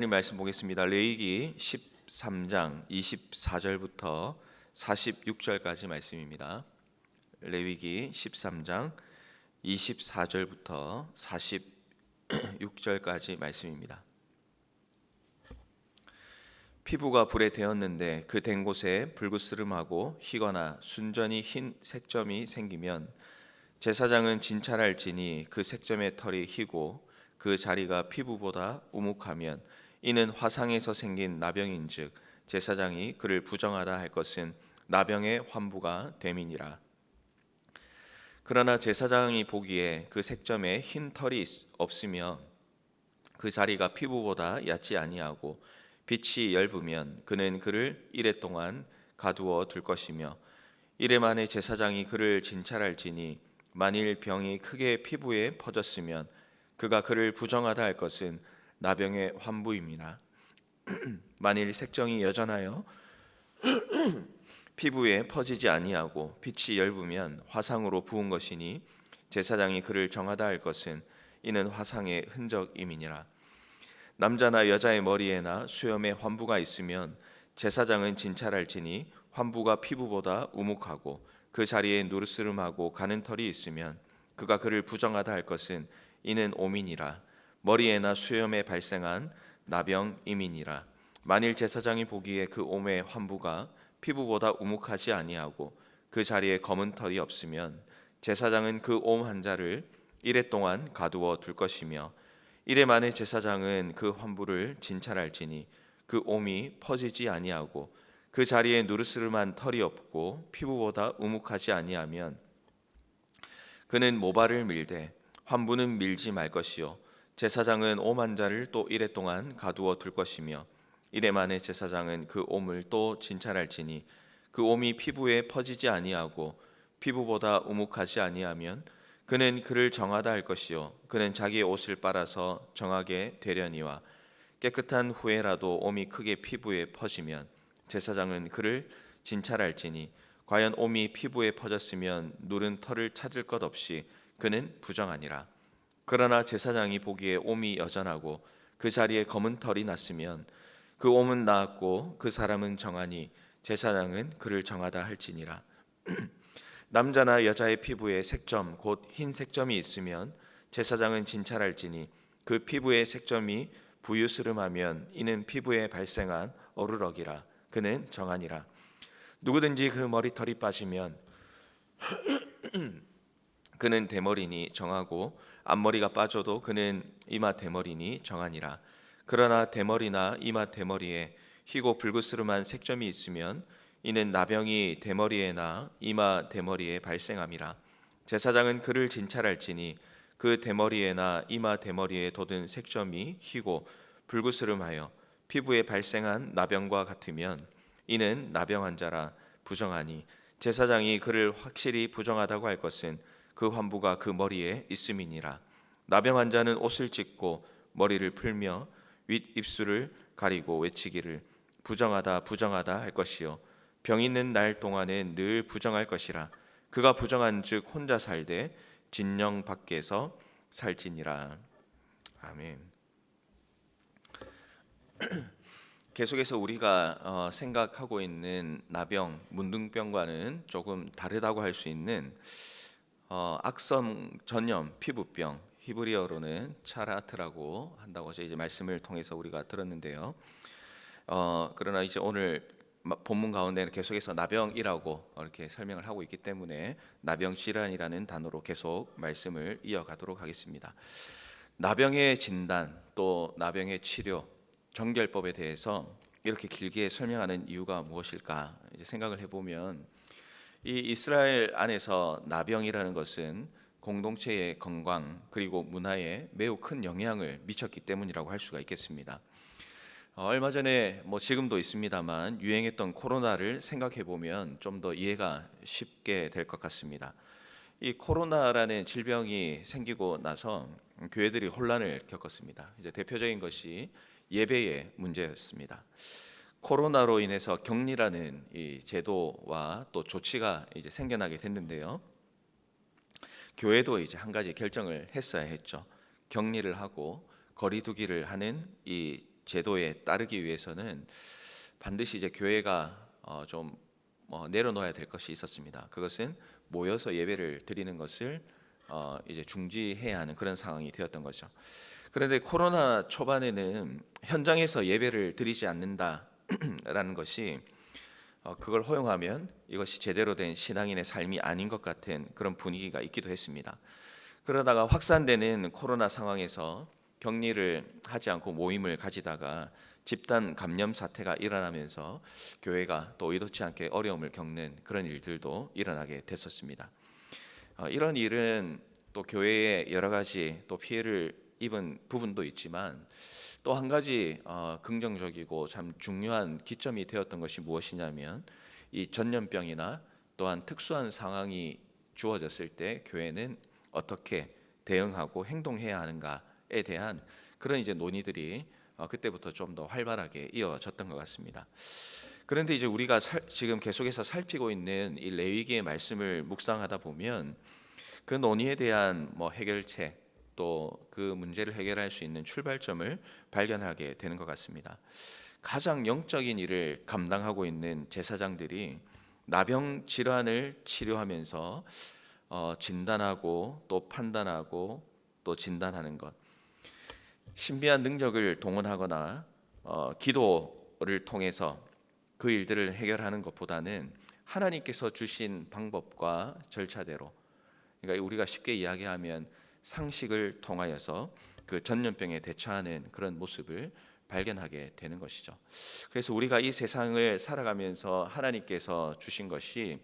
하나님 말씀 보겠습니다. 레위기 13장 24절부터 46절까지 말씀입니다. 레위기 13장 24절부터 46절까지 말씀입니다. 피부가 불에 데었는데 그 댄 곳에 불그스름하고 희거나 순전히 흰 색점이 생기면 제사장은 진찰할지니 그 색점의 털이 희고 그 자리가 피부보다 우묵하면 이는 화상에서 생긴 나병인즉 제사장이 그를 부정하다 할 것은 나병의 환부가 됨이니라. 그러나 제사장이 보기에 그 색점에 흰 털이 없으며 그 자리가 피부보다 얕지 아니하고 빛이 엷으면 그는 그를 이레 동안 가두어 둘 것이며 이레 만에 제사장이 그를 진찰할지니 만일 병이 크게 피부에 퍼졌으면 그가 그를 부정하다 할 것은 나병의 환부입니다. 만일 색정이 여전하여 피부에 퍼지지 아니하고 빛이 엷으면 화상으로 부은 것이니 제사장이 그를 정하다 할 것은 이는 화상의 흔적임이니라. 남자나 여자의 머리에나 수염에 환부가 있으면 제사장은 진찰할지니 환부가 피부보다 우묵하고 그 자리에 누르스름하고 가는 털이 있으면 그가 그를 부정하다 할 것은 이는 오민이라. 머리에나 수염에 발생한 나병임이니라. 만일 제사장이 보기에 그 옴의 환부가 피부보다 우묵하지 아니하고 그 자리에 검은 털이 없으면 제사장은 그 옴 환자를 이레 동안 가두어 둘 것이며 이레 만에 제사장은 그 환부를 진찰할지니 그 옴이 퍼지지 아니하고 그 자리에 누르스름한 털이 없고 피부보다 우묵하지 아니하면 그는 모발을 밀되 환부는 밀지 말 것이요 제사장은 옴 환자를 또 이레 동안 가두어 둘 것이며 이레 만에 제사장은 그 옴을 또 진찰할지니 그 옴이 피부에 퍼지지 아니하고 피부보다 우묵하지 아니하면 그는 그를 정하다 할 것이요 그는 자기의 옷을 빨아서 정하게 되려니와 깨끗한 후에라도 옴이 크게 피부에 퍼지면 제사장은 그를 진찰할지니 과연 옴이 피부에 퍼졌으면 누른 털을 찾을 것 없이 그는 부정하니라. 그러나 제사장이 보기에 옴이 여전하고 그 자리에 검은 털이 났으면 그 옴은 나았고 그 사람은 정하니 제사장은 그를 정하다 할지니라. 남자나 여자의 피부에 색점 곧 흰 색점이 있으면 제사장은 진찰할지니 그 피부의 색점이 부유스름하면 이는 피부에 발생한 어루럭이라. 그는 정하니라. 누구든지 그 머리털이 빠지면 그는 대머리니 정하고 앞머리가 빠져도 그는 이마 대머리니 정하니라. 그러나 대머리나 이마 대머리에 희고 불그스름한 색점이 있으면 이는 나병이 대머리에나 이마 대머리에 발생함이라. 제사장은 그를 진찰할지니 그 대머리에나 이마 대머리에 돋은 색점이 희고 불그스름하여 피부에 발생한 나병과 같으면 이는 나병 환자라 부정하니 제사장이 그를 확실히 부정하다고 할 것은 그 환부가 그 머리에 있음이니라. 나병 환자는 옷을 찢고 머리를 풀며 윗입술을 가리고 외치기를 부정하다 부정하다 할 것이요 병 있는 날 동안에 늘 부정할 것이라. 그가 부정한즉 혼자 살되 진영 밖에서 살지니라. 아멘. 계속해서 우리가 생각하고 있는 나병, 문둥병과는 조금 다르다고 할 수 있는 악성 전염 피부병, 히브리어로는 차라트라고 한다고 이제 말씀을 통해서 우리가 들었는데요. 그러나 이제 오늘 본문 가운데는 계속해서 나병이라고 이렇게 설명을 하고 있기 때문에 나병 질환이라는 단어로 계속 말씀을 이어가도록 하겠습니다. 나병의 진단 또 나병의 치료, 정결법에 대해서 이렇게 길게 설명하는 이유가 무엇일까 이제 생각을 해보면 이 이스라엘 안에서 나병이라는 것은 공동체의 건강 그리고 문화에 매우 큰 영향을 미쳤기 때문이라고 할 수가 있겠습니다. 얼마 전에 지금도 있습니다만 유행했던 코로나를 생각해 보면 좀 더 이해가 쉽게 될 것 같습니다. 이 코로나라는 질병이 생기고 나서 교회들이 혼란을 겪었습니다. 이제 대표적인 것이 예배의 문제였습니다. 코로나로 인해서 격리라는 이 제도와 또 조치가 이제 생겨나게 됐는데요. 교회도 이제 한 가지 결정을 했어야 했죠. 격리를 하고 거리두기를 하는 이 제도에 따르기 위해서는 반드시 이제 교회가 좀 내려놓아야 될 것이 있었습니다. 그것은 모여서 예배를 드리는 것을 이제 중지해야 하는 그런 상황이 되었던 거죠. 그런데 코로나 초반에는 현장에서 예배를 드리지 않는다라는 것이 그걸 허용하면 이것이 제대로 된 신앙인의 삶이 아닌 것 같은 그런 분위기가 있기도 했습니다. 그러다가 확산되는 코로나 상황에서 격리를 하지 않고 모임을 가지다가 집단 감염 사태가 일어나면서 교회가 또 의도치 않게 어려움을 겪는 그런 일들도 일어나게 됐었습니다. 이런 일은 또 교회에 여러 가지 또 피해를 입은 부분도 있지만 또 한 가지 긍정적이고 참 중요한 기점이 되었던 것이 무엇이냐면 이 전염병이나 또한 특수한 상황이 주어졌을 때 교회는 어떻게 대응하고 행동해야 하는가에 대한 그런 이제 논의들이 그때부터 좀 더 활발하게 이어졌던 것 같습니다. 그런데 이제 우리가 지금 계속해서 살피고 있는 이 레위기의 말씀을 묵상하다 보면 그 논의에 대한 해결책 또 그 문제를 해결할 수 있는 출발점을 발견하게 되는 것 같습니다. 가장 영적인 일을 감당하고 있는 제사장들이 나병 질환을 치료하면서 진단하고 또 판단하고 또 진단하는 것, 신비한 능력을 동원하거나 기도를 통해서 그 일들을 해결하는 것보다는 하나님께서 주신 방법과 절차대로, 그러니까 우리가 쉽게 이야기하면 상식을 통하여서 그 전염병에 대처하는 그런 모습을 발견하게 되는 것이죠. 그래서 우리가 이 세상을 살아가면서 하나님께서 주신 것이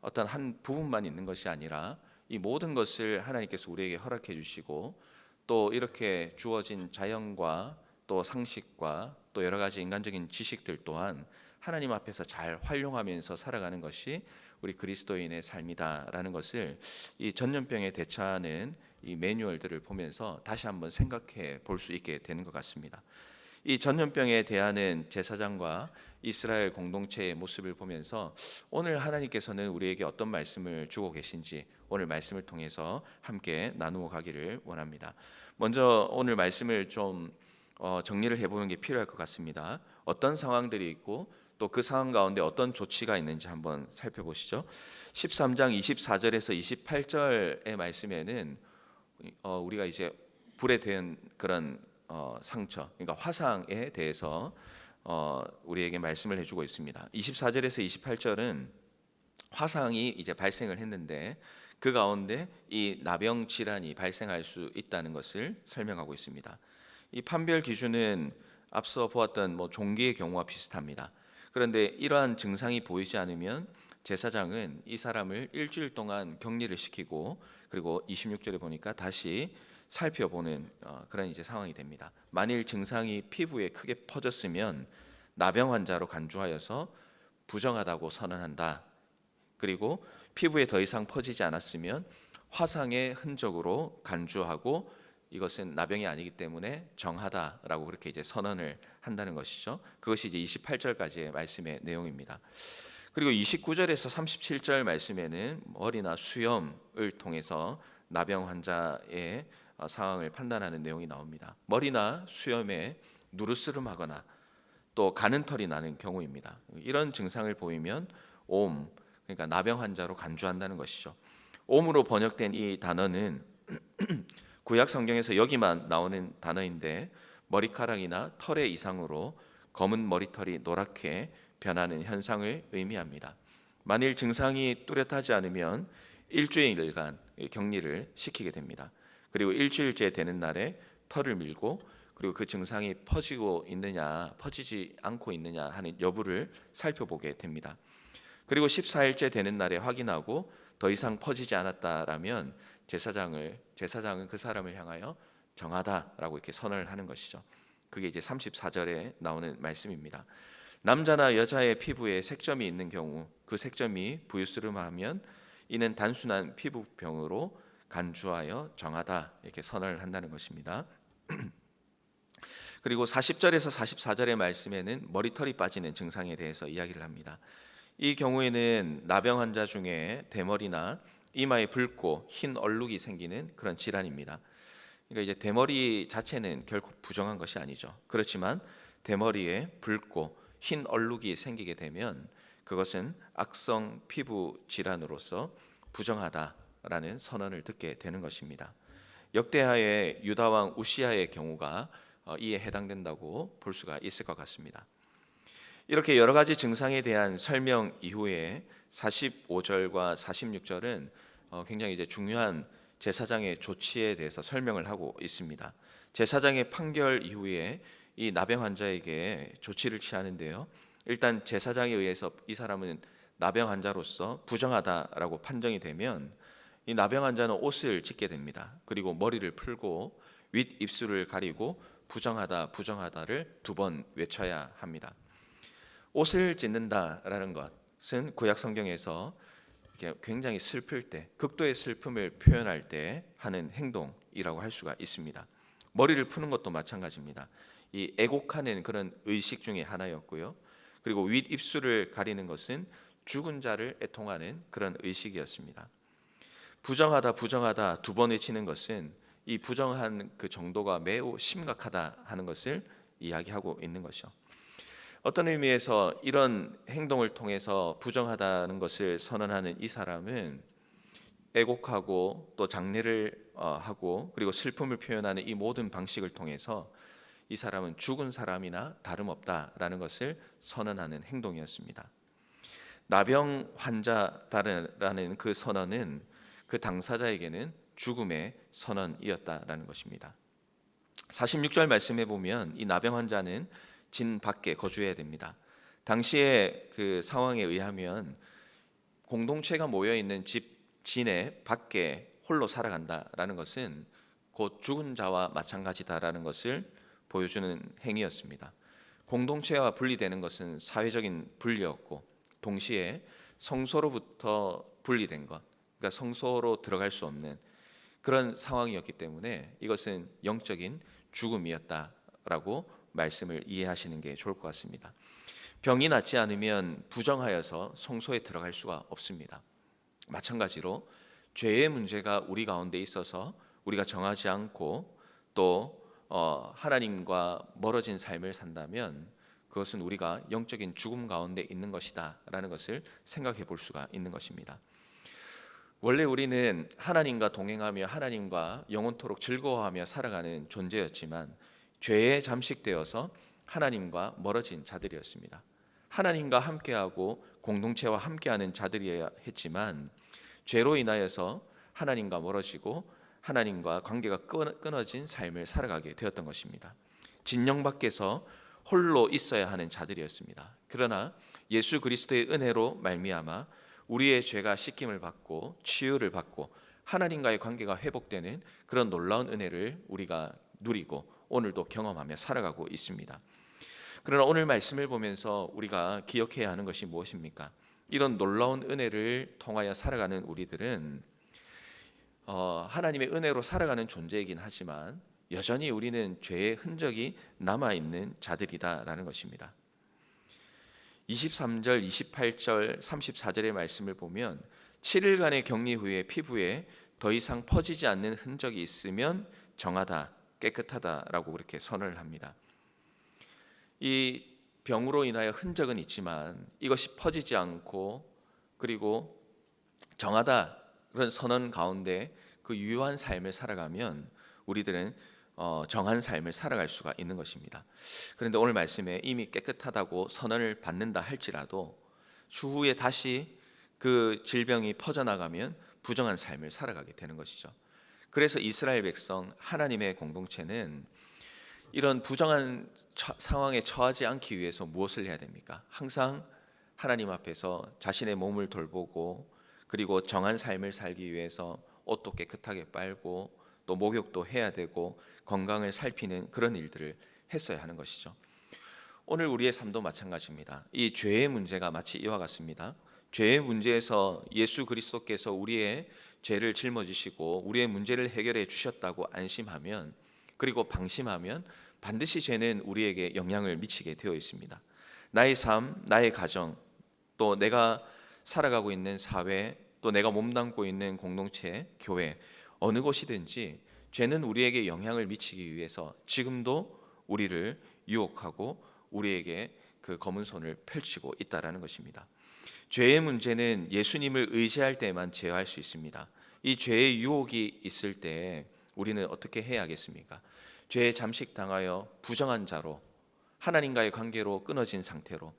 어떤 한 부분만 있는 것이 아니라 이 모든 것을 하나님께서 우리에게 허락해 주시고 또 이렇게 주어진 자연과 또 상식과 또 여러 가지 인간적인 지식들 또한 하나님 앞에서 잘 활용하면서 살아가는 것이 우리 그리스도인의 삶이다라는 것을 이 전염병에 대처하는 이 매뉴얼들을 보면서 다시 한번 생각해 볼 수 있게 되는 것 같습니다. 이 전염병에 대하는 제사장과 이스라엘 공동체의 모습을 보면서 오늘 하나님께서는 우리에게 어떤 말씀을 주고 계신지 오늘 말씀을 통해서 함께 나누어 가기를 원합니다. 먼저 오늘 말씀을 좀 정리를 해보는 게 필요할 것 같습니다. 어떤 상황들이 있고 또 그 상황 가운데 어떤 조치가 있는지 한번 살펴보시죠. 13장 24절에서 28절의 말씀에는 우리가 이제 불에 대한 그런 상처, 그러니까 화상에 대해서 우리에게 말씀을 해주고 있습니다. 24절에서 28절은 화상이 이제 발생을 했는데 그 가운데 이 나병 질환이 발생할 수 있다는 것을 설명하고 있습니다. 이 판별 기준은 앞서 보았던 종기의 경우와 비슷합니다. 그런데 이러한 증상이 보이지 않으면 제사장은 이 사람을 일주일 동안 격리를 시키고 그리고 26절에 보니까 다시 살펴보는 그런 이제 상황이 됩니다. 만일 증상이 피부에 크게 퍼졌으면 나병 환자로 간주하여서 부정하다고 선언한다. 그리고 피부에 더 이상 퍼지지 않았으면 화상의 흔적으로 간주하고 이것은 나병이 아니기 때문에 정하다라고 그렇게 이제 선언을 한다는 것이죠. 그것이 이제 28절까지의 말씀의 내용입니다. 그리고 29절에서 37절 말씀에는 머리나 수염을 통해서 나병 환자의 상황을 판단하는 내용이 나옵니다. 머리나 수염에 누르스름하거나 또 가는 털이 나는 경우입니다. 이런 증상을 보이면 옴, 그러니까 나병 환자로 간주한다는 것이죠. 옴으로 번역된 이 단어는 구약 성경에서 여기만 나오는 단어인데 머리카락이나 털의 이상으로 검은 머리털이 노랗게 변하는 현상을 의미합니다. 만일 증상이 뚜렷하지 않으면 일주일간 격리를 시키게 됩니다. 그리고 일주일째 되는 날에 털을 밀고 그리고 그 증상이 퍼지고 있느냐 퍼지지 않고 있느냐 하는 여부를 살펴보게 됩니다. 그리고 14일째 되는 날에 확인하고 더 이상 퍼지지 않았다라면 제사장은 그 사람을 향하여 정하다라고 이렇게 선언을 하는 것이죠. 그게 이제 34절에 나오는 말씀입니다. 남자나 여자의 피부에 색점이 있는 경우 그 색점이 부유스름하면 이는 단순한 피부병으로 간주하여 정하다 이렇게 선언을 한다는 것입니다. 그리고 40절에서 44절의 말씀에는 머리털이 빠지는 증상에 대해서 이야기를 합니다. 이 경우에는 나병 환자 중에 대머리나 이마에 붉고 흰 얼룩이 생기는 그런 질환입니다. 그러니까 이제 대머리 자체는 결코 부정한 것이 아니죠. 그렇지만 대머리에 붉고 흰 얼룩이 생기게 되면 그것은 악성 피부 질환으로서 부정하다라는 선언을 듣게 되는 것입니다. 역대하의 유다 왕 우시아의 경우가 이에 해당된다고 볼 수가 있을 것 같습니다. 이렇게 여러 가지 증상에 대한 설명 이후에 45절과 46절은 굉장히 이제 중요한 제사장의 조치에 대해서 설명을 하고 있습니다. 제사장의 판결 이후에 이 나병 환자에게 조치를 취하는데요. 일단 제사장에 의해서 이 사람은 나병 환자로서 부정하다라고 판정이 되면 이 나병 환자는 옷을 찢게 됩니다. 그리고 머리를 풀고 윗 입술을 가리고 부정하다 부정하다를 2번 외쳐야 합니다. 옷을 찢는다라는 것은 구약 성경에서 굉장히 슬플 때, 극도의 슬픔을 표현할 때 하는 행동이라고 할 수가 있습니다. 머리를 푸는 것도 마찬가지입니다. 이 애곡하는 그런 의식 중에 하나였고요. 그리고 윗 입술을 가리는 것은 죽은 자를 애통하는 그런 의식이었습니다. 부정하다 부정하다 2번 외치는 것은 이 부정한 그 정도가 매우 심각하다 하는 것을 이야기하고 있는 것이죠. 어떤 의미에서 이런 행동을 통해서 부정하다는 것을 선언하는 이 사람은 애곡하고 또 장례를 하고 그리고 슬픔을 표현하는 이 모든 방식을 통해서 이 사람은 죽은 사람이나 다름없다라는 것을 선언하는 행동이었습니다. 나병 환자다라는 그 선언은 그 당사자에게는 죽음의 선언이었다라는 것입니다. 46절 말씀해 보면 이 나병 환자는 진 밖에 거주해야 됩니다. 당시의 그 상황에 의하면 공동체가 모여 있는 집 진의 밖에 홀로 살아간다라는 것은 곧 죽은 자와 마찬가지다라는 것을 보여주는 행위였습니다. 공동체와 분리되는 것은 사회적인 분리였고 동시에 성소로부터 분리된 것, 그러니까 성소로 들어갈 수 없는 그런 상황이었기 때문에 이것은 영적인 죽음이었다라고 말씀을 이해하시는 게 좋을 것 같습니다. 병이 낫지 않으면 부정하여서 성소에 들어갈 수가 없습니다. 마찬가지로 죄의 문제가 우리 가운데 있어서 우리가 정하지 않고 또 하나님과 멀어진 삶을 산다면 그것은 우리가 영적인 죽음 가운데 있는 것이다 라는 것을 생각해 볼 수가 있는 것입니다. 원래 우리는 하나님과 동행하며 하나님과 영원토록 즐거워하며 살아가는 존재였지만 죄에 잠식되어서 하나님과 멀어진 자들이었습니다. 하나님과 함께하고 공동체와 함께하는 자들이어야 했지만 죄로 인하여서 하나님과 멀어지고 하나님과 관계가 끊어진 삶을 살아가게 되었던 것입니다. 진영 밖에서 홀로 있어야 하는 자들이었습니다. 그러나 예수 그리스도의 은혜로 말미암아 우리의 죄가 씻김을 받고 치유를 받고 하나님과의 관계가 회복되는 그런 놀라운 은혜를 우리가 누리고 오늘도 경험하며 살아가고 있습니다. 그러나 오늘 말씀을 보면서 우리가 기억해야 하는 것이 무엇입니까? 이런 놀라운 은혜를 통하여 살아가는 우리들은 하나님의 은혜로 살아가는 존재이긴 하지만 여전히 우리는 죄의 흔적이 남아있는 자들이다라는 것입니다. 23절, 28절, 34절의 말씀을 보면 7일간의 격리 후에 피부에 더 이상 퍼지지 않는 흔적이 있으면 정하다, 깨끗하다라고 그렇게 선언을 합니다. 이 병으로 인하여 흔적은 있지만 이것이 퍼지지 않고 그리고 정하다 그런 선언 가운데 그 유효한 삶을 살아가면 우리들은 정한 삶을 살아갈 수가 있는 것입니다. 그런데 오늘 말씀에 이미 깨끗하다고 선언을 받는다 할지라도 추후에 다시 그 질병이 퍼져나가면 부정한 삶을 살아가게 되는 것이죠. 그래서 이스라엘 백성 하나님의 공동체는 이런 부정한 상황에 처하지 않기 위해서 무엇을 해야 됩니까? 항상 하나님 앞에서 자신의 몸을 돌보고 그리고 정한 삶을 살기 위해서 옷도 깨끗하게 빨고 또 목욕도 해야 되고 건강을 살피는 그런 일들을 했어야 하는 것이죠. 오늘 우리의 삶도 마찬가지입니다. 이 죄의 문제가 마치 이와 같습니다. 죄의 문제에서 예수 그리스도께서 우리의 죄를 짊어지시고 우리의 문제를 해결해 주셨다고 안심하면 그리고 방심하면 반드시 죄는 우리에게 영향을 미치게 되어 있습니다. 나의 삶, 나의 가정, 또 내가 살아가고 있는 사회, 또 내가 몸담고 있는 공동체, 교회 어느 곳이든지 죄는 우리에게 영향을 미치기 위해서 지금도 우리를 유혹하고 우리에게 그 검은 손을 펼치고 있다라는 것입니다. 죄의 문제는 예수님을 의지할 때만 제어할 수 있습니다. 이 죄의 유혹이 있을 때 우리는 어떻게 해야 하겠습니까? 죄에 잠식당하여 부정한 자로, 하나님과의 관계로 끊어진 상태로,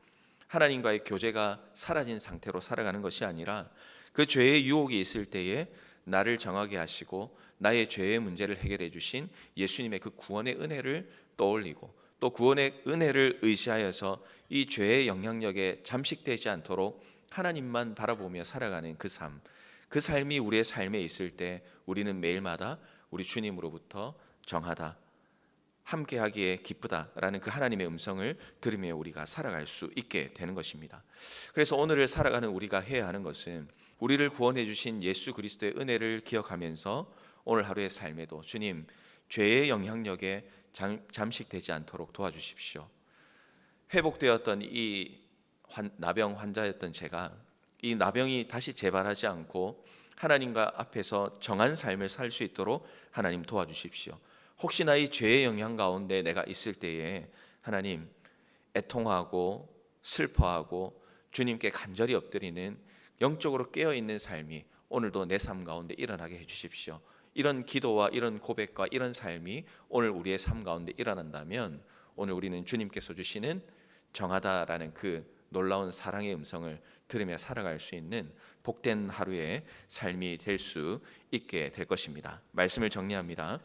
하나님과의 교제가 사라진 상태로 살아가는 것이 아니라 그 죄의 유혹이 있을 때에 나를 정하게 하시고 나의 죄의 문제를 해결해 주신 예수님의 그 구원의 은혜를 떠올리고 또 구원의 은혜를 의지하여서 이 죄의 영향력에 잠식되지 않도록 하나님만 바라보며 살아가는 그 삶이 우리의 삶에 있을 때 우리는 매일마다 우리 주님으로부터 정하다, 함께하기에 기쁘다라는 그 하나님의 음성을 들으며 우리가 살아갈 수 있게 되는 것입니다. 그래서 오늘을 살아가는 우리가 해야 하는 것은 우리를 구원해 주신 예수 그리스도의 은혜를 기억하면서 오늘 하루의 삶에도 주님, 죄의 영향력에 잠식되지 않도록 도와주십시오. 회복되었던 이 나병 환자였던 제가 이 나병이 다시 재발하지 않고 하나님과 앞에서 정한 삶을 살 수 있도록 하나님 도와주십시오. 혹시나 이 죄의 영향 가운데 내가 있을 때에 하나님, 애통하고 슬퍼하고 주님께 간절히 엎드리는 영적으로 깨어있는 삶이 오늘도 내 삶 가운데 일어나게 해주십시오. 이런 기도와 이런 고백과 이런 삶이 오늘 우리의 삶 가운데 일어난다면 오늘 우리는 주님께서 주시는 정하다라는 그 놀라운 사랑의 음성을 들으며 살아갈 수 있는 복된 하루의 삶이 될 수 있게 될 것입니다. 말씀을 정리합니다.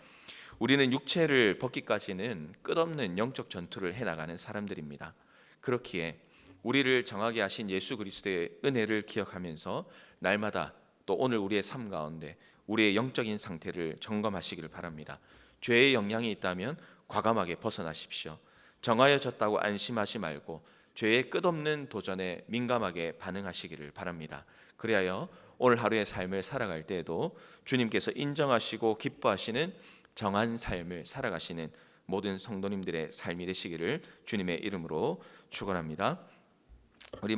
우리는 육체를 벗기까지는 끝없는 영적 전투를 해나가는 사람들입니다. 그렇기에 우리를 정하게 하신 예수 그리스도의 은혜를 기억하면서 날마다 또 오늘 우리의 삶 가운데 우리의 영적인 상태를 점검하시기를 바랍니다. 죄의 영향이 있다면 과감하게 벗어나십시오. 정하여졌다고 안심하지 말고 죄의 끝없는 도전에 민감하게 반응하시기를 바랍니다. 그리하여 오늘 하루의 삶을 살아갈 때에도 주님께서 인정하시고 기뻐하시는 정한 삶을 살아가시는 모든 성도님들의 삶이 되시기를 주님의 이름으로 축원합니다. 우리